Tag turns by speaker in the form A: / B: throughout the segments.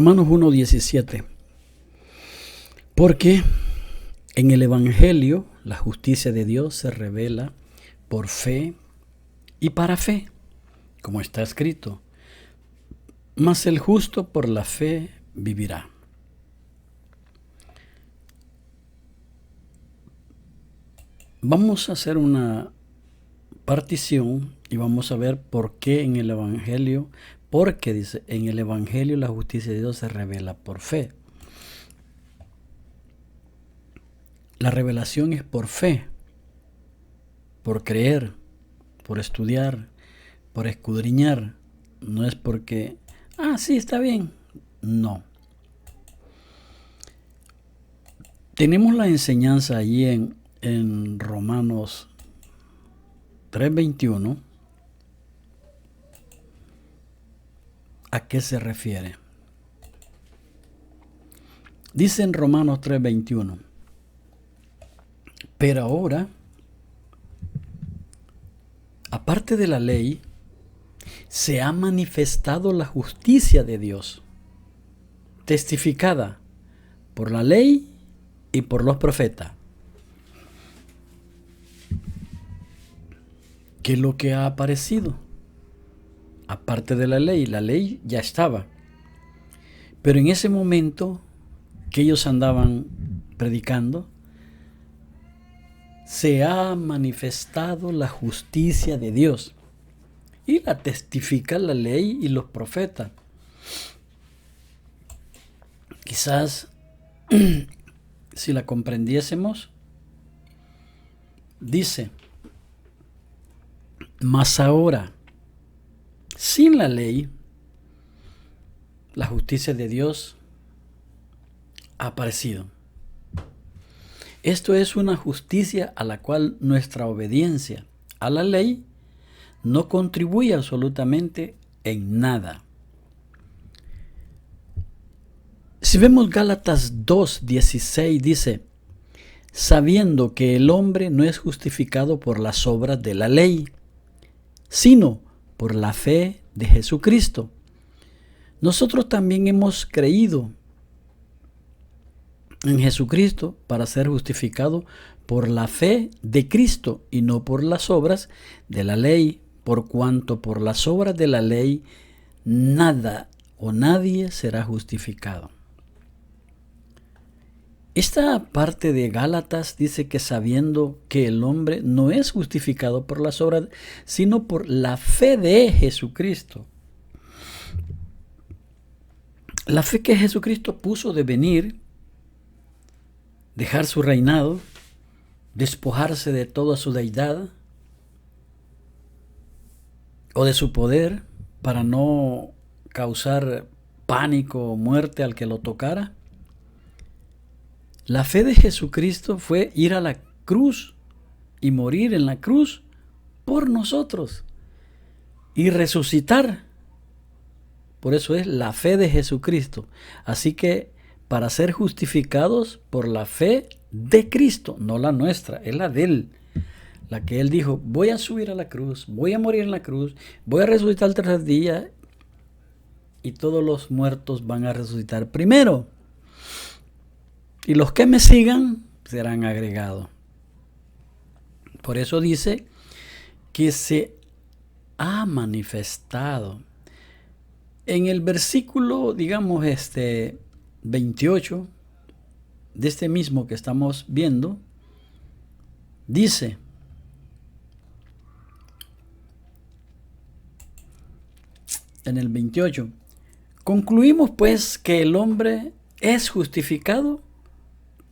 A: Romanos 1:17. Porque en el Evangelio la justicia de Dios se revela por fe y para fe, como está escrito: mas el justo por la fe vivirá. Vamos a hacer una partición y vamos a ver por qué en el Evangelio, porque dice, en el Evangelio la justicia de Dios se revela por fe. La revelación es por fe, por creer, por estudiar, por escudriñar. No es porque, sí, está bien. No. Tenemos la enseñanza allí en Romanos 3:21. ¿A qué se refiere? Dice en Romanos 3:21: pero ahora, aparte de la ley, se ha manifestado la justicia de Dios, testificada por la ley y por los profetas. ¿Qué es lo que ha aparecido? Aparte de la ley ya estaba. Pero en ese momento que ellos andaban predicando, se ha manifestado la justicia de Dios. Y la testifica la ley y los profetas. Quizás, si la comprendiésemos, dice: mas ahora, sin la ley, la justicia de Dios ha aparecido. Esto es una justicia a la cual nuestra obediencia a la ley no contribuye absolutamente en nada. Si vemos Gálatas 2:16, dice: sabiendo que el hombre no es justificado por las obras de la ley, sino por la fe de Jesucristo. Nosotros también hemos creído en Jesucristo para ser justificado por la fe de Cristo y no por las obras de la ley, por cuanto por las obras de la ley nada o nadie será justificado. Esta parte de Gálatas dice que sabiendo que el hombre no es justificado por las obras, sino por la fe de Jesucristo. La fe que Jesucristo puso de venir, dejar su reinado, despojarse de toda su deidad o de su poder para no causar pánico o muerte al que lo tocara. La fe de Jesucristo fue ir a la cruz y morir en la cruz por nosotros y resucitar. Por eso es la fe de Jesucristo. Así que para ser justificados por la fe de Cristo, no la nuestra, es la de Él. La que Él dijo: voy a subir a la cruz, voy a morir en la cruz, voy a resucitar el tercer día y todos los muertos van a resucitar primero. Y los que me sigan serán agregados. Por eso dice que se ha manifestado. En el versículo, 28 de este mismo que estamos viendo, dice: en el 28, concluimos pues que el hombre es justificado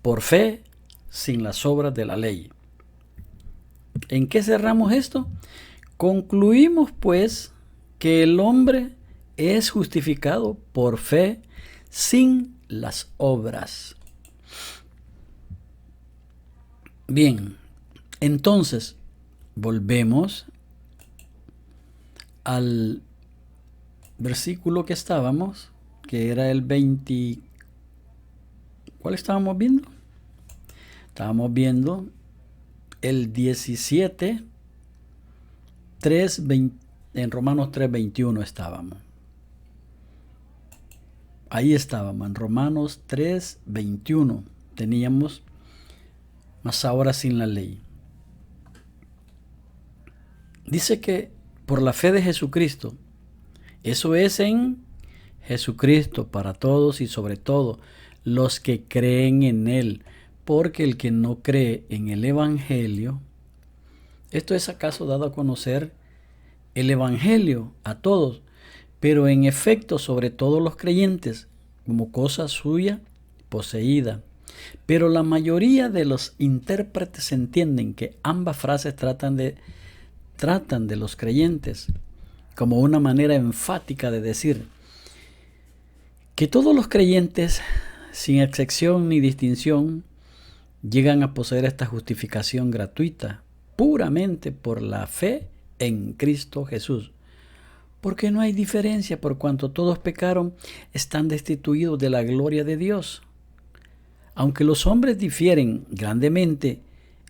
A: por fe sin las obras de la ley. ¿En qué cerramos esto? Concluimos pues que el hombre es justificado por fe sin las obras. Bien, entonces volvemos al versículo que estábamos, que era el 20. ¿Cuál estábamos viendo? Estábamos viendo el 17, 3, 20, en Romanos 3:21 estábamos. Ahí estábamos, en Romanos 3:21. Teníamos, mas ahora sin la ley. Dice que por la fe de Jesucristo, eso es en Jesucristo para todos y sobre todo los que creen en Él, porque el que no cree en el Evangelio, esto es acaso dado a conocer el Evangelio a todos, pero en efecto sobre todos los creyentes, como cosa suya poseída. Pero la mayoría de los intérpretes entienden que ambas frases tratan de los creyentes como una manera enfática de decir que todos los creyentes, sin excepción ni distinción, llegan a poseer esta justificación gratuita puramente por la fe en Cristo Jesús. Porque no hay diferencia, por cuanto todos pecaron, están destituidos de la gloria de Dios. Aunque los hombres difieren grandemente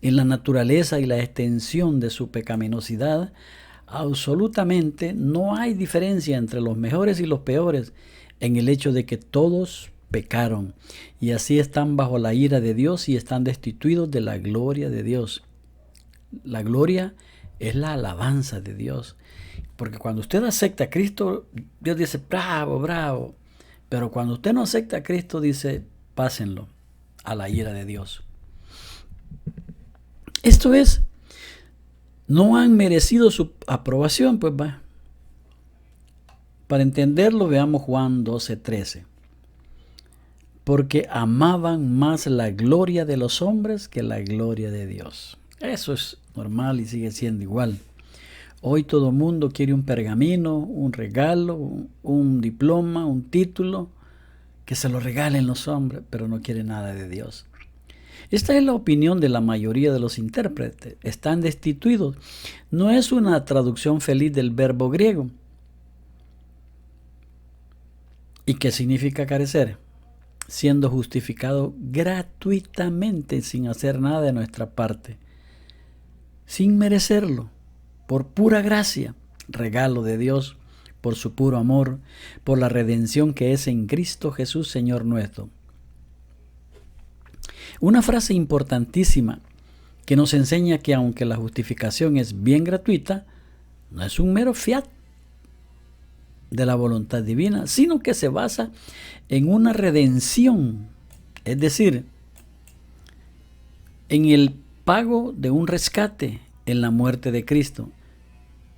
A: en la naturaleza y la extensión de su pecaminosidad, absolutamente no hay diferencia entre los mejores y los peores en el hecho de que todos pecaron y así están bajo la ira de Dios y están destituidos de la gloria de Dios. La gloria es la alabanza de Dios, porque cuando usted acepta a Cristo, Dios dice, bravo, bravo, pero cuando usted no acepta a Cristo, dice, pásenlo a la ira de Dios. Esto es, no han merecido su aprobación, pues va. Para entenderlo, veamos Juan 12:13. Porque amaban más la gloria de los hombres que la gloria de Dios. Eso es normal y sigue siendo igual. Hoy todo el mundo quiere un pergamino, un regalo, un diploma, un título, que se lo regalen los hombres, pero no quiere nada de Dios. Esta es la opinión de la mayoría de los intérpretes. Están destituidos. No es una traducción feliz del verbo griego. ¿Y qué significa carecer? Siendo justificado gratuitamente, sin hacer nada de nuestra parte, sin merecerlo, por pura gracia, regalo de Dios, por su puro amor, por la redención que es en Cristo Jesús, Señor nuestro. Una frase importantísima que nos enseña que aunque la justificación es bien gratuita, no es un mero fiat de la voluntad divina, sino que se basa en una redención, es decir, en el pago de un rescate en la muerte de Cristo,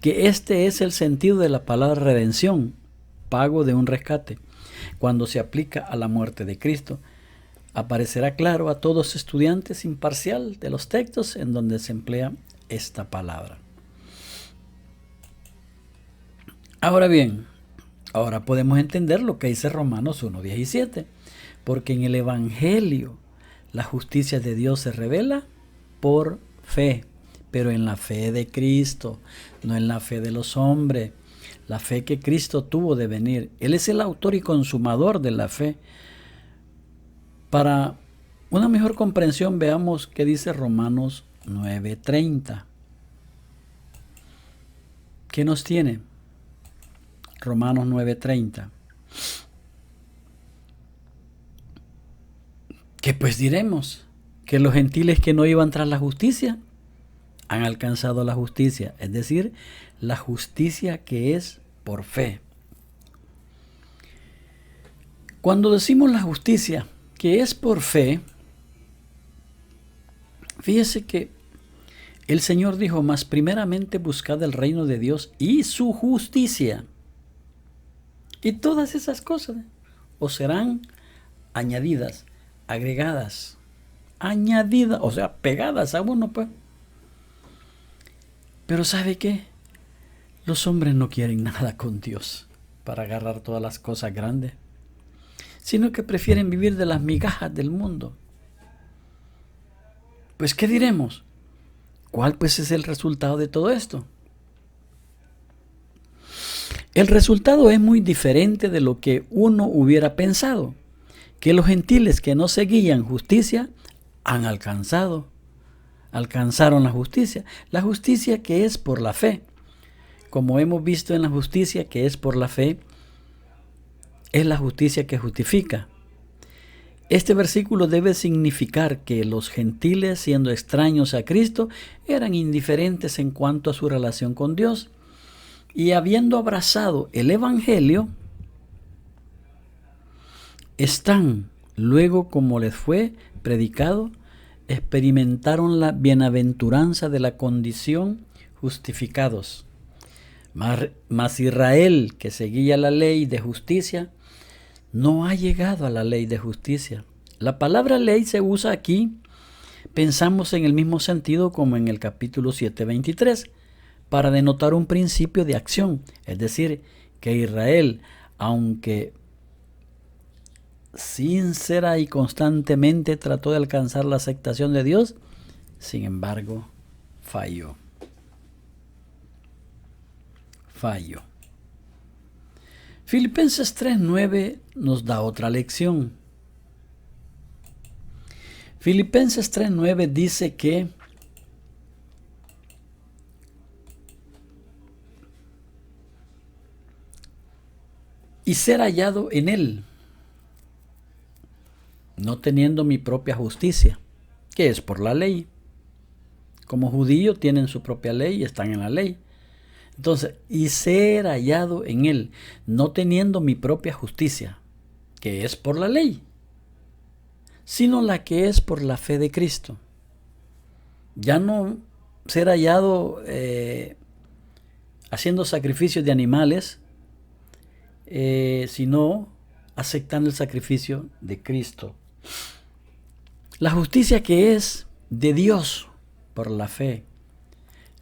A: que este es el sentido de la palabra redención, pago de un rescate. Cuando se aplica a la muerte de Cristo, aparecerá claro a todos estudiantes imparcial de los textos en donde se emplea esta palabra. Ahora bien, ahora podemos entender lo que dice Romanos 1:17, porque en el Evangelio la justicia de Dios se revela por fe, pero en la fe de Cristo, no en la fe de los hombres, la fe que Cristo tuvo de venir. Él es el autor y consumador de la fe. Para una mejor comprensión, veamos qué dice Romanos 9:30. ¿Qué nos tiene? Romanos 9:30. ¿Qué pues diremos? ¿Que los gentiles que no iban tras la justicia han alcanzado la justicia? Es decir, la justicia que es por fe. Cuando decimos la justicia que es por fe, fíjese que el Señor dijo, mas primeramente buscad el reino de Dios y su justicia. Y todas esas cosas os serán añadidas, agregadas, añadidas, o sea, pegadas a uno, pues. Pero ¿sabe qué? Los hombres no quieren nada con Dios para agarrar todas las cosas grandes, sino que prefieren vivir de las migajas del mundo. Pues, ¿qué diremos? ¿Cuál pues es el resultado de todo esto? El resultado es muy diferente de lo que uno hubiera pensado, que los gentiles que no seguían justicia alcanzaron la justicia que es por la fe. Como hemos visto en la justicia que es por la fe, es la justicia que justifica. Este versículo debe significar que los gentiles, siendo extraños a Cristo, eran indiferentes en cuanto a su relación con Dios, y habiendo abrazado el Evangelio, están, luego como les fue predicado, experimentaron la bienaventuranza de la condición justificados. Mas Israel, que seguía la ley de justicia, no ha llegado a la ley de justicia. La palabra ley se usa aquí, pensamos en el mismo sentido como en el capítulo 7:23, para denotar un principio de acción, es decir, que Israel, aunque sincera y constantemente trató de alcanzar la aceptación de Dios, sin embargo, falló. Filipenses 3:9 nos da otra lección. Filipenses 3:9 dice que y ser hallado en él, no teniendo mi propia justicia, que es por la ley. Como judíos tienen su propia ley y están en la ley. Entonces, y ser hallado en él, no teniendo mi propia justicia, que es por la ley, sino la que es por la fe de Cristo. Ya no ser hallado haciendo sacrificios de animales, sino aceptando el sacrificio de Cristo. La justicia que es de Dios por la fe.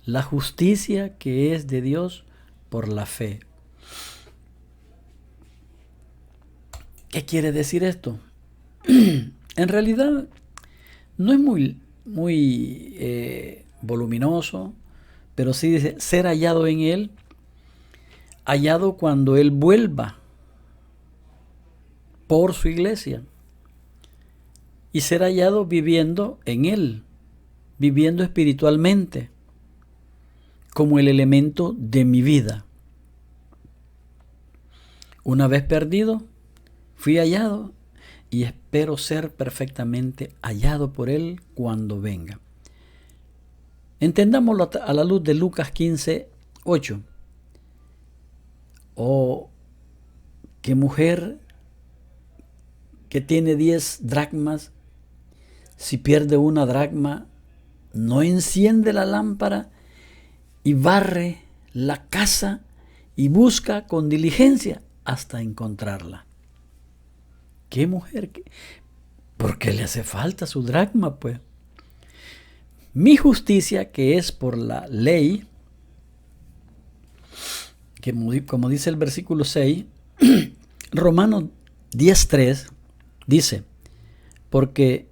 A: La justicia que es de Dios por la fe. ¿Qué quiere decir esto? En realidad no es muy voluminoso, pero sí dice ser hallado en él, hallado cuando él vuelva por su iglesia, y ser hallado viviendo en él, viviendo espiritualmente como el elemento de mi vida. Una vez perdido, fui hallado y espero ser perfectamente hallado por él cuando venga. Entendámoslo a la luz de Lucas 15:8. Oh, qué mujer que tiene 10 dracmas, si pierde una dracma, no enciende la lámpara y barre la casa y busca con diligencia hasta encontrarla. ¿Qué mujer? ¿Por qué le hace falta su dracma, pues? Mi justicia, que es por la ley, que como dice el versículo 6, Romanos 10:3, dice, porque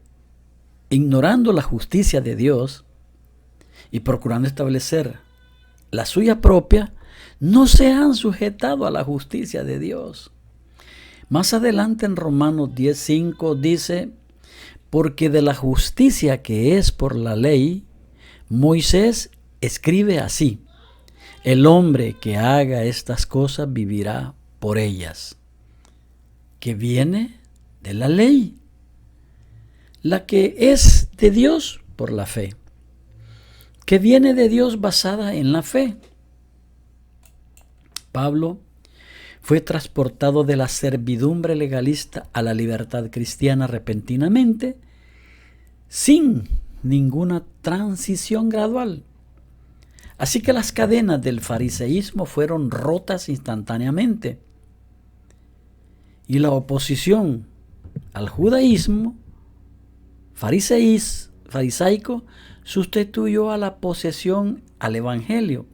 A: ignorando la justicia de Dios y procurando establecer la suya propia, no se han sujetado a la justicia de Dios. Más adelante en Romanos 10:5 dice, porque de la justicia que es por la ley, Moisés escribe así, el hombre que haga estas cosas vivirá por ellas, que viene de la ley, la que es de Dios por la fe, que viene de Dios basada en la fe. Pablo fue transportado de la servidumbre legalista a la libertad cristiana repentinamente, sin ninguna transición gradual. Así que las cadenas del fariseísmo fueron rotas instantáneamente, y la oposición al judaísmo farisaico sustituyó a la posesión al evangelio.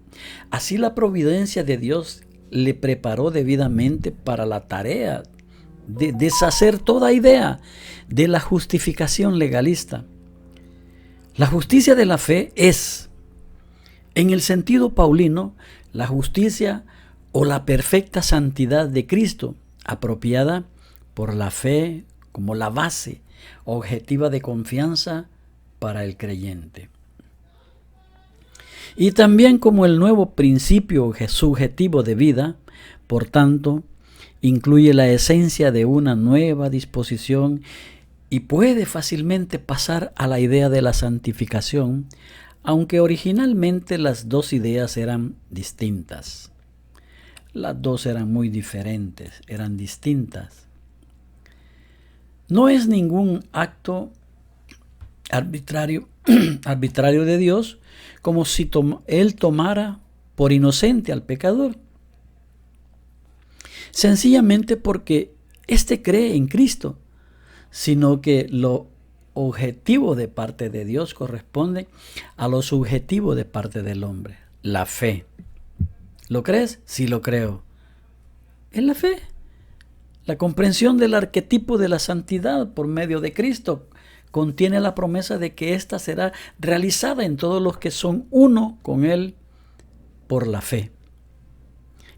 A: Así la providencia de Dios le preparó debidamente para la tarea de deshacer toda idea de la justificación legalista. La justicia de la fe es, en el sentido paulino, la justicia o la perfecta santidad de Cristo, apropiada por la fe como la base objetiva de confianza para el creyente. Y también como el nuevo principio subjetivo de vida, por tanto, incluye la esencia de una nueva disposición y puede fácilmente pasar a la idea de la santificación, aunque originalmente las dos ideas eran distintas. Las dos eran muy diferentes, eran distintas. No es ningún acto arbitrario de Dios, como si Él tomara por inocente al pecador, sencillamente porque éste cree en Cristo, sino que lo objetivo de parte de Dios corresponde a lo subjetivo de parte del hombre, la fe. ¿Lo crees? Sí, lo creo. Es la fe. La comprensión del arquetipo de la santidad por medio de Cristo contiene la promesa de que ésta será realizada en todos los que son uno con Él por la fe.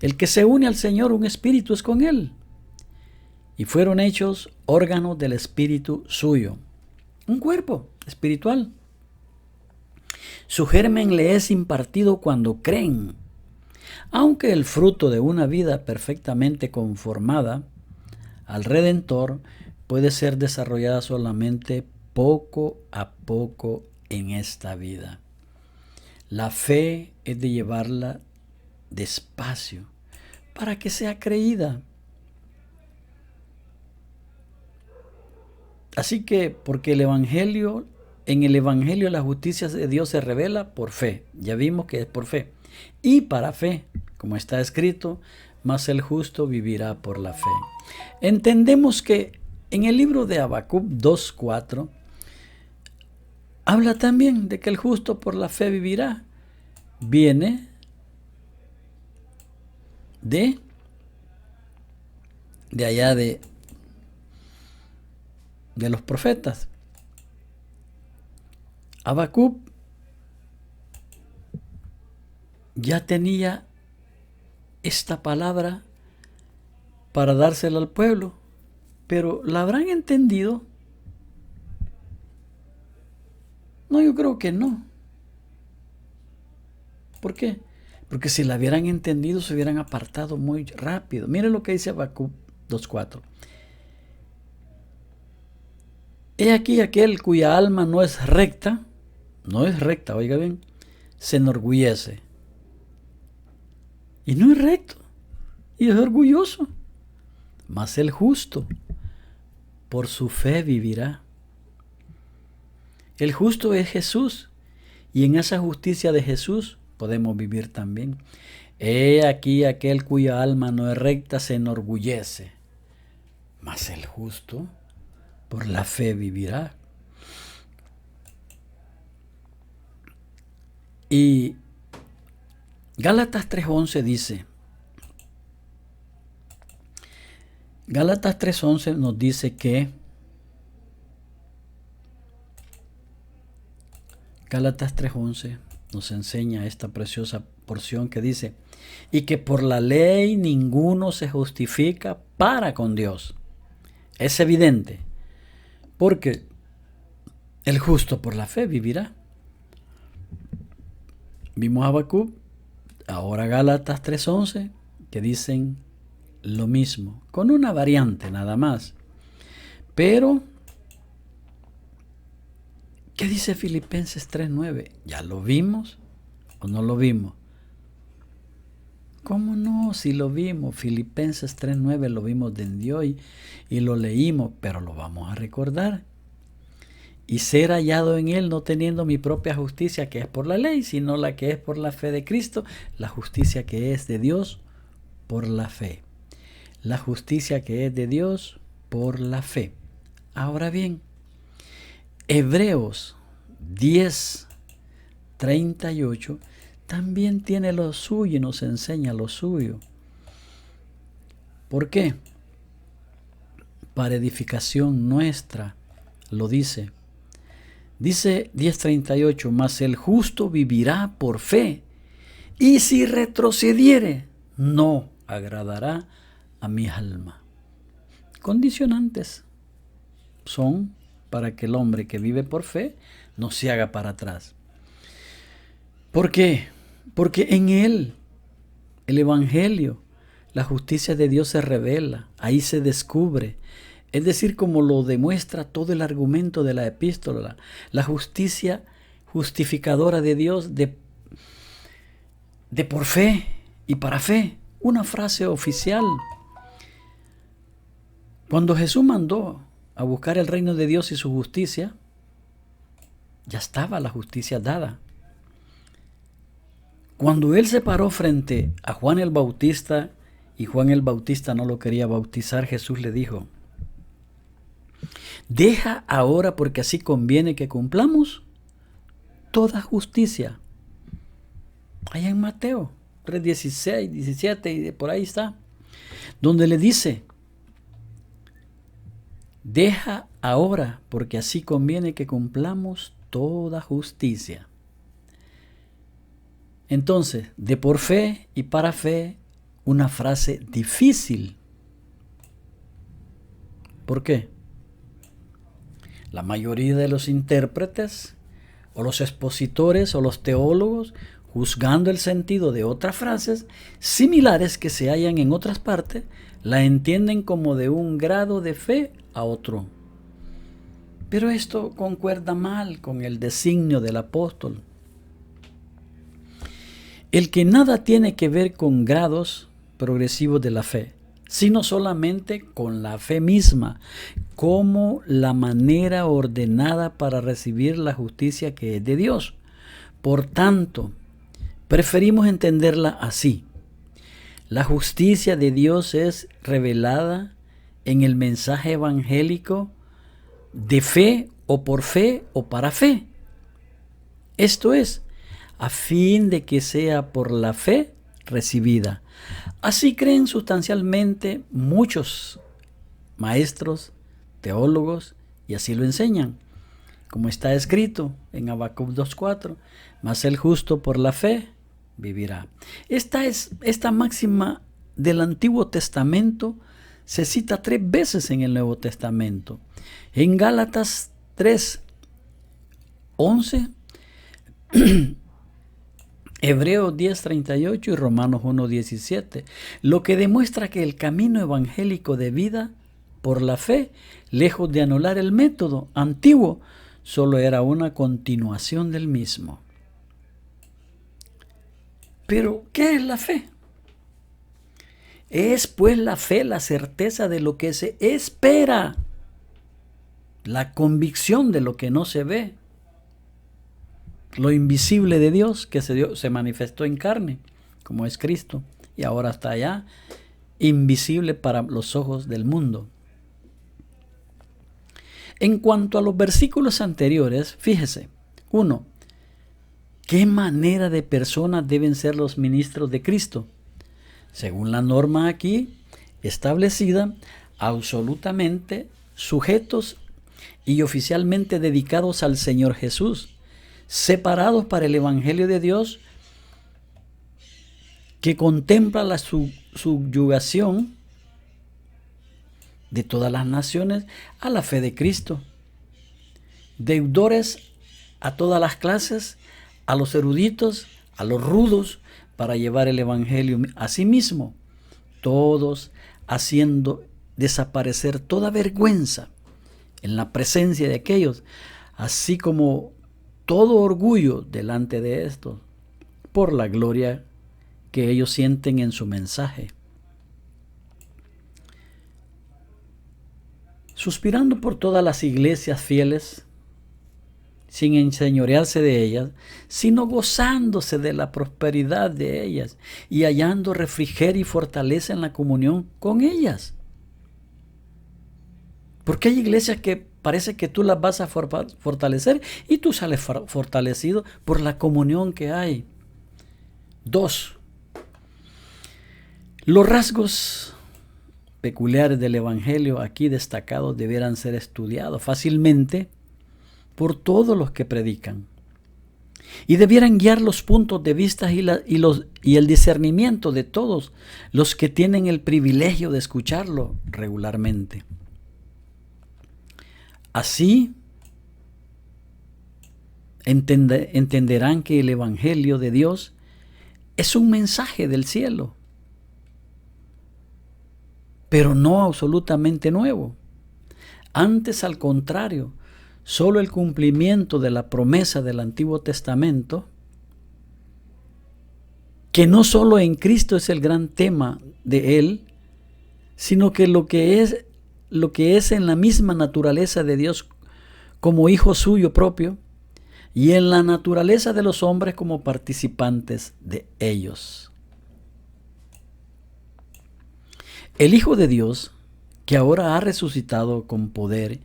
A: El que se une al Señor, un espíritu es con Él. Y fueron hechos órganos del espíritu suyo. Un cuerpo espiritual. Su germen le es impartido cuando creen. Aunque el fruto de una vida perfectamente conformada al Redentor puede ser desarrollada solamente poco a poco en esta vida. La fe es de llevarla despacio para que sea creída. Así que, porque en el Evangelio la justicia de Dios se revela por fe. Ya vimos que es por fe. Y para fe, como está escrito, mas el justo vivirá por la fe. Entendemos que en el libro de Habacuc 2:4 habla también de que el justo por la fe vivirá. Viene de allá de los profetas. Habacuc ya tenía esta palabra para dársela al pueblo, pero ¿la habrán entendido? No, yo creo que no. ¿Por qué? Porque si la hubieran entendido se hubieran apartado muy rápido. Miren lo que dice Habacuc 2:4. He aquí aquel cuya alma no es recta, oiga bien, se enorgullece. Y no es recto, y es orgulloso. Mas el justo por su fe vivirá. El justo es Jesús, y en esa justicia de Jesús podemos vivir también. He aquí aquel cuya alma no es recta se enorgullece, mas el justo por la fe vivirá. Y Gálatas 3:11 dice, Gálatas 3:11 nos dice que Gálatas 3:11 nos enseña esta preciosa porción que dice, y que por la ley ninguno se justifica para con Dios. Es evidente, porque el justo por la fe vivirá. Vimos a Habacuc, ahora Gálatas 3:11, que dicen lo mismo, con una variante nada más. Pero, ¿qué dice Filipenses 3:9? ¿Ya lo vimos o no lo vimos? ¿Cómo no? Si lo vimos, Filipenses 3:9 lo vimos desde hoy y lo leímos, pero lo vamos a recordar. Y ser hallado en Él, no teniendo mi propia justicia que es por la ley, sino la que es por la fe de Cristo, la justicia que es de Dios por la fe. La justicia que es de Dios por la fe. Ahora bien, Hebreos 10:38 también tiene lo suyo y nos enseña lo suyo. ¿Por qué? Para edificación nuestra, lo dice. Dice 10:38, mas el justo vivirá por fe, y si retrocediere, no agradará a mi alma. Condicionantes son para que el hombre que vive por fe no se haga para atrás. ¿Por qué? Porque en él, el Evangelio, la justicia de Dios se revela, ahí se descubre. Es decir, como lo demuestra todo el argumento de la epístola, la justicia justificadora de Dios de por fe y para fe. Una frase oficial. Cuando Jesús mandó a buscar el reino de Dios y su justicia, ya estaba la justicia dada. Cuando Él se paró frente a Juan el Bautista y Juan el Bautista no lo quería bautizar, Jesús le dijo: deja ahora, porque así conviene que cumplamos toda justicia. Allá en Mateo 3:16, 17 y por ahí está, donde le dice: deja ahora, porque así conviene que cumplamos toda justicia. Entonces, de por fe y para fe, una frase difícil. ¿Por qué? La mayoría de los intérpretes o los expositores o los teólogos, juzgando el sentido de otras frases similares que se hallan en otras partes, la entienden como de un grado de fe a otro. Pero esto concuerda mal con el designio del apóstol. El que nada tiene que ver con grados progresivos de la fe, sino solamente con la fe misma, como la manera ordenada para recibir la justicia que es de Dios. Por tanto, preferimos entenderla así. La justicia de Dios es revelada en el mensaje evangélico de fe o por fe o para fe. Esto es, a fin de que sea por la fe recibida. Así creen sustancialmente muchos maestros, teólogos, y así lo enseñan, como está escrito en Habacuc 2:4, mas el justo por la fe vivirá. Esta máxima del Antiguo Testamento se cita 3 veces en el Nuevo Testamento. En Gálatas 3:11, Hebreos 10:38 y Romanos 1:17, lo que demuestra que el camino evangélico de vida por la fe, lejos de anular el método antiguo, solo era una continuación del mismo. Pero, ¿qué es la fe? Es pues la fe la certeza de lo que se espera, la convicción de lo que no se ve, lo invisible de Dios que se manifestó en carne, como es Cristo, y ahora está allá, invisible para los ojos del mundo. En cuanto a los versículos anteriores, fíjese, 1. ¿Qué manera de personas deben ser los ministros de Cristo? Según la norma aquí establecida, absolutamente sujetos y oficialmente dedicados al Señor Jesús, separados para el Evangelio de Dios, que contempla la subyugación de todas las naciones a la fe de Cristo, deudores a todas las clases, a los eruditos, a los rudos, para llevar el Evangelio a sí mismo, todos haciendo desaparecer toda vergüenza en la presencia de aquellos, así como todo orgullo delante de estos, por la gloria que ellos sienten en su mensaje. Suspirando por todas las iglesias fieles, sin enseñorearse de ellas, sino gozándose de la prosperidad de ellas y hallando refrigerio y fortaleza en la comunión con ellas. Porque hay iglesias que parece que tú las vas a fortalecer y tú sales fortalecido por la comunión que hay. 2. Los rasgos peculiares del Evangelio aquí destacados debieran ser estudiados fácilmente por todos los que predican y debieran guiar los puntos de vista y el discernimiento de todos los que tienen el privilegio de escucharlo regularmente. Así entenderán que el Evangelio de Dios es un mensaje del cielo pero no absolutamente nuevo. Antes, al contrario, solo el cumplimiento de la promesa del Antiguo Testamento, que no solo en Cristo es el gran tema de Él, sino que lo que es en la misma naturaleza de Dios como hijo suyo propio y en la naturaleza de los hombres como participantes de ellos. El Hijo de Dios, que ahora ha resucitado con poder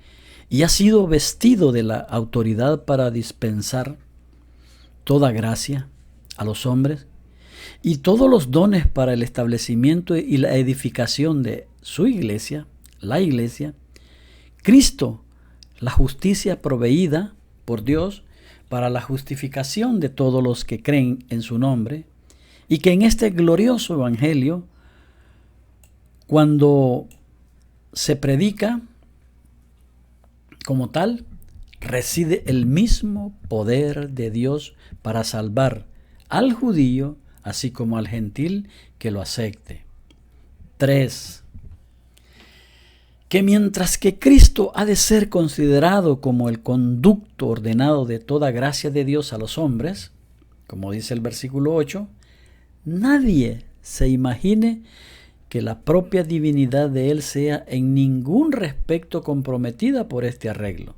A: y ha sido vestido de la autoridad para dispensar toda gracia a los hombres y todos los dones para el establecimiento y la edificación de su iglesia, la iglesia, Cristo, la justicia proveída por Dios para la justificación de todos los que creen en su nombre, y que en este glorioso evangelio, cuando se predica como tal, reside el mismo poder de Dios para salvar al judío así como al gentil que lo acepte. 3. Que mientras que Cristo ha de ser considerado como el conducto ordenado de toda gracia de Dios a los hombres, como dice el versículo 8, nadie se imagine que la propia divinidad de Él sea en ningún respecto comprometida por este arreglo,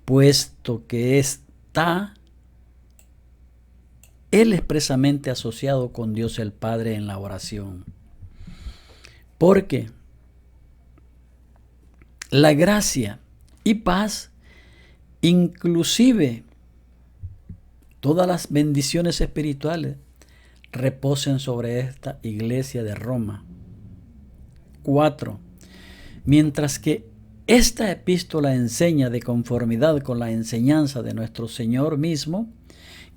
A: puesto que está Él expresamente asociado con Dios el Padre en la oración. Porque la gracia y paz, inclusive todas las bendiciones espirituales, reposen sobre esta iglesia de Roma. 4. Mientras que esta epístola enseña de conformidad con la enseñanza de nuestro Señor mismo,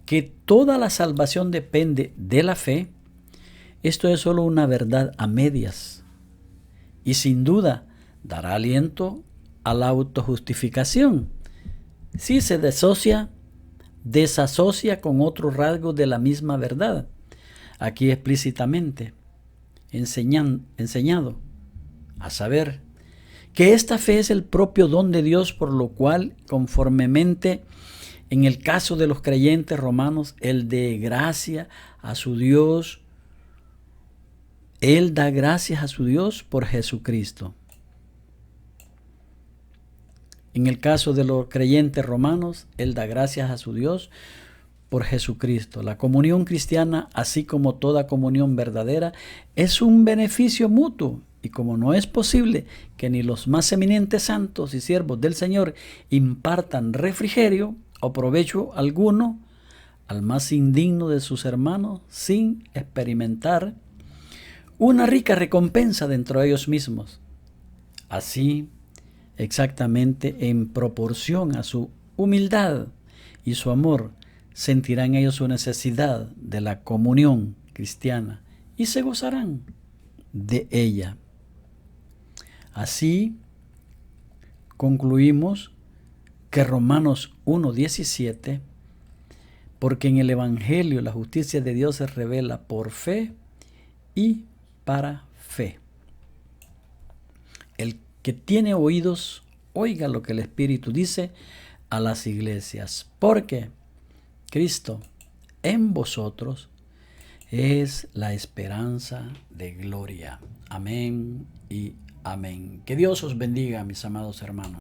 A: que toda la salvación depende de la fe, esto es solo una verdad a medias y sin duda dará aliento a la autojustificación si se desasocia con otros rasgos de la misma verdad, aquí explícitamente enseñado, a saber, que esta fe es el propio don de Dios, por lo cual, conformemente en el caso de los creyentes romanos, Él de gracia a su Dios, Él da gracias a su Dios por Jesucristo. En el caso de los creyentes romanos, Él da gracias a su Dios por Jesucristo. La comunión cristiana, así como toda comunión verdadera, es un beneficio mutuo. Y como no es posible que ni los más eminentes santos y siervos del Señor impartan refrigerio o provecho alguno al más indigno de sus hermanos sin experimentar una rica recompensa dentro de ellos mismos, así exactamente en proporción a su humildad y su amor, sentirán ellos su necesidad de la comunión cristiana y se gozarán de ella. Así concluimos que Romanos 1:17, porque en el Evangelio la justicia de Dios se revela por fe y para fe. El que tiene oídos, oiga lo que el Espíritu dice a las iglesias, porque Cristo en vosotros es la esperanza de gloria. Amén y amén. Que Dios os bendiga, mis amados hermanos.